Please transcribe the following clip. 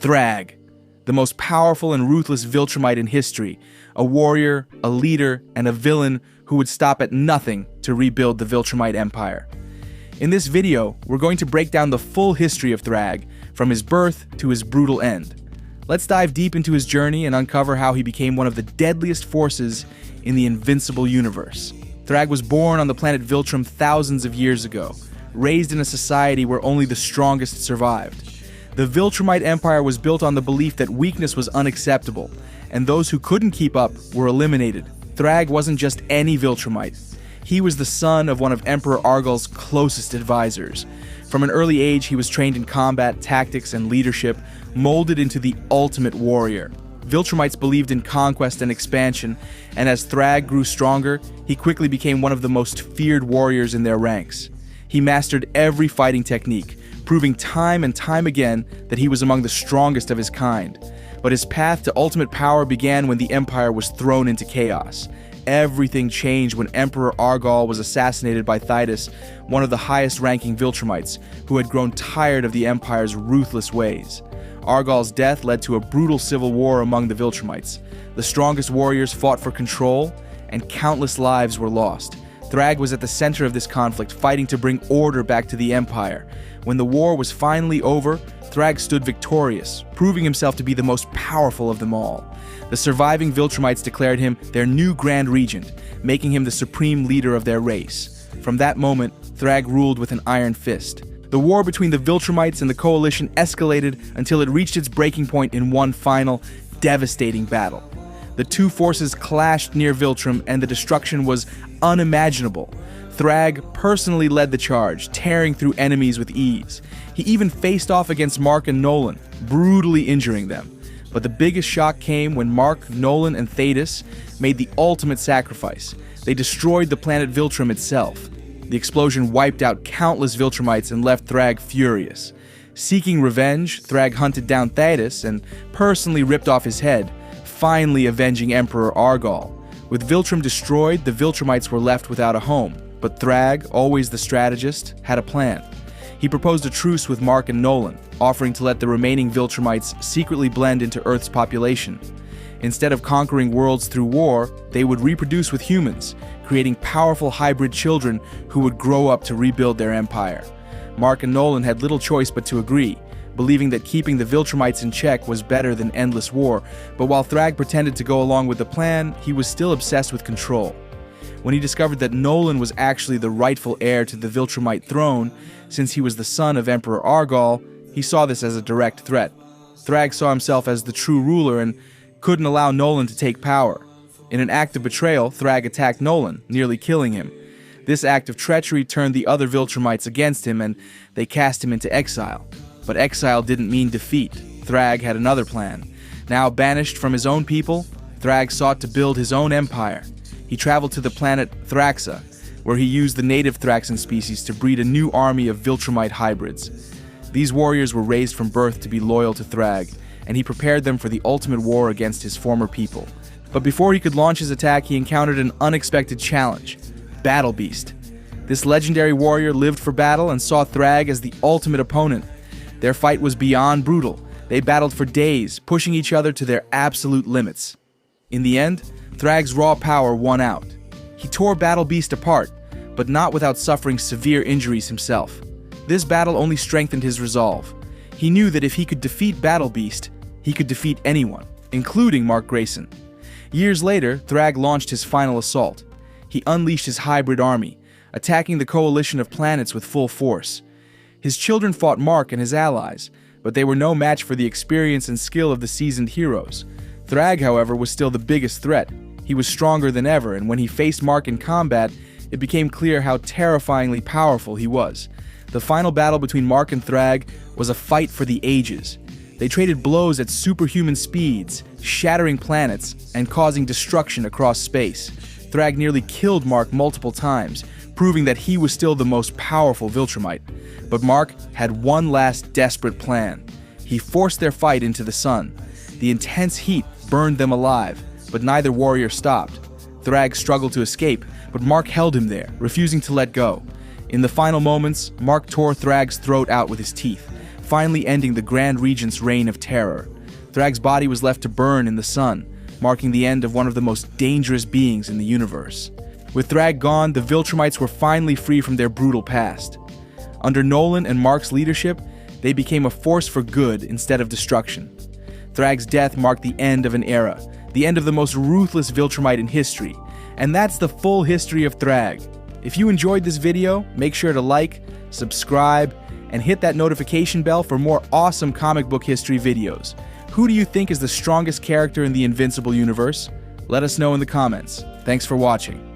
Thragg, the most powerful and ruthless Viltrumite in history, a warrior, a leader, and a villain who would stop at nothing to rebuild the Viltrumite Empire. In this video, we're going to break down the full history of Thragg, from his birth to his brutal end. Let's dive deep into his journey and uncover how he became one of the deadliest forces in the Invincible universe. Thragg was born on the planet Viltrum thousands of years ago, raised in a society where only the strongest survived. The Viltrumite Empire was built on the belief that weakness was unacceptable, and those who couldn't keep up were eliminated. Thragg wasn't just any Viltrumite. He was the son of one of Emperor Argal's closest advisors. From an early age, he was trained in combat, tactics, and leadership, molded into the ultimate warrior. Viltrumites believed in conquest and expansion, and as Thragg grew stronger, he quickly became one of the most feared warriors in their ranks. He mastered every fighting technique, proving time and time again that he was among the strongest of his kind. But his path to ultimate power began when the Empire was thrown into chaos. Everything changed when Emperor Argal was assassinated by Thytus, one of the highest-ranking Viltrumites, who had grown tired of the Empire's ruthless ways. Argal's death led to a brutal civil war among the Viltrumites. The strongest warriors fought for control, and countless lives were lost. Thragg was at the center of this conflict, fighting to bring order back to the Empire. When the war was finally over, Thragg stood victorious, proving himself to be the most powerful of them all. The surviving Viltrumites declared him their new Grand Regent, making him the supreme leader of their race. From that moment, Thragg ruled with an iron fist. The war between the Viltrumites and the Coalition escalated until it reached its breaking point in one final, devastating battle. The two forces clashed near Viltrum, and the destruction was unimaginable. Thragg personally led the charge, tearing through enemies with ease. He even faced off against Mark and Nolan, brutally injuring them. But the biggest shock came when Mark, Nolan, and Thytus made the ultimate sacrifice. They destroyed the planet Viltrum itself. The explosion wiped out countless Viltrumites and left Thragg furious. Seeking revenge, Thragg hunted down Thytus and personally ripped off his head, finally avenging Emperor Argal. With Viltrum destroyed, the Viltrumites were left without a home. But Thragg, always the strategist, had a plan. He proposed a truce with Mark and Nolan, offering to let the remaining Viltrumites secretly blend into Earth's population. Instead of conquering worlds through war, they would reproduce with humans, creating powerful hybrid children who would grow up to rebuild their empire. Mark and Nolan had little choice but to agree, believing that keeping the Viltrumites in check was better than endless war. But while Thragg pretended to go along with the plan, he was still obsessed with control. When he discovered that Nolan was actually the rightful heir to the Viltrumite throne, since he was the son of Emperor Argal, he saw this as a direct threat. Thragg saw himself as the true ruler and couldn't allow Nolan to take power. In an act of betrayal, Thragg attacked Nolan, nearly killing him. This act of treachery turned the other Viltrumites against him, and they cast him into exile. But exile didn't mean defeat. Thragg had another plan. Now banished from his own people, Thragg sought to build his own empire. He traveled to the planet Thraxa, where he used the native Thraxan species to breed a new army of Viltrumite hybrids. These warriors were raised from birth to be loyal to Thragg, and he prepared them for the ultimate war against his former people. But before he could launch his attack, he encountered an unexpected challenge: Battle Beast. This legendary warrior lived for battle and saw Thragg as the ultimate opponent. Their fight was beyond brutal. They battled for days, pushing each other to their absolute limits. In the end, Thragg's raw power won out. He tore Battle Beast apart, but not without suffering severe injuries himself. This battle only strengthened his resolve. He knew that if he could defeat Battle Beast, he could defeat anyone, including Mark Grayson. Years later, Thragg launched his final assault. He unleashed his hybrid army, attacking the coalition of planets with full force. His children fought Mark and his allies, but they were no match for the experience and skill of the seasoned heroes. Thragg, however, was still the biggest threat. He was stronger than ever, and when he faced Mark in combat, it became clear how terrifyingly powerful he was. The final battle between Mark and Thragg was a fight for the ages. They traded blows at superhuman speeds, shattering planets and causing destruction across space. Thragg nearly killed Mark multiple times, proving that he was still the most powerful Viltrumite. But Mark had one last desperate plan. He forced their fight into the sun. The intense heat burned them alive, but neither warrior stopped. Thragg struggled to escape, but Mark held him there, refusing to let go. In the final moments, Mark tore Thragg's throat out with his teeth, finally ending the Grand Regent's reign of terror. Thragg's body was left to burn in the sun, marking the end of one of the most dangerous beings in the universe. With Thragg gone, the Viltrumites were finally free from their brutal past. Under Nolan and Mark's leadership, they became a force for good instead of destruction. Thragg's death marked the end of an era, the end of the most ruthless Viltrumite in history, and that's the full history of Thragg. If you enjoyed this video, make sure to like, subscribe, and hit that notification bell for more awesome comic book history videos. Who do you think is the strongest character in the Invincible universe? Let us know in the comments. Thanks for watching.